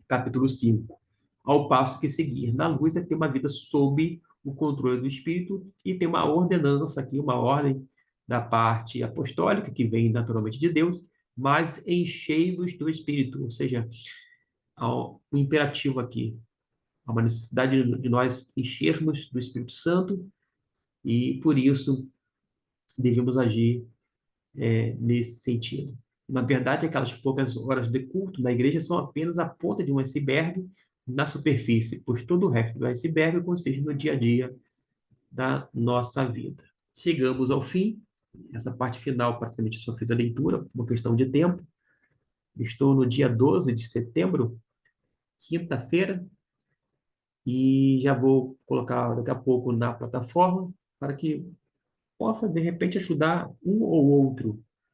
capítulo 5. Ao passo que seguir na luz é ter uma vida sob o controle do Espírito e tem uma ordenança aqui, uma ordem da parte apostólica, que vem naturalmente de Deus, mas enchei-vos do Espírito, ou seja, há um imperativo aqui, há uma necessidade de nós enchermos do Espírito Santo e, por isso, devemos agir nesse sentido. Na verdade, aquelas poucas horas de culto na igreja são apenas a ponta de um iceberg na superfície, pois todo o resto do iceberg consiste no dia a dia da nossa vida. Chegamos ao fim, essa parte final praticamente só fiz a leitura, por uma questão de tempo. Estou no dia 12 de setembro, quinta-feira, e já vou colocar daqui a pouco na plataforma para que possa, de repente, ajudar um ou outro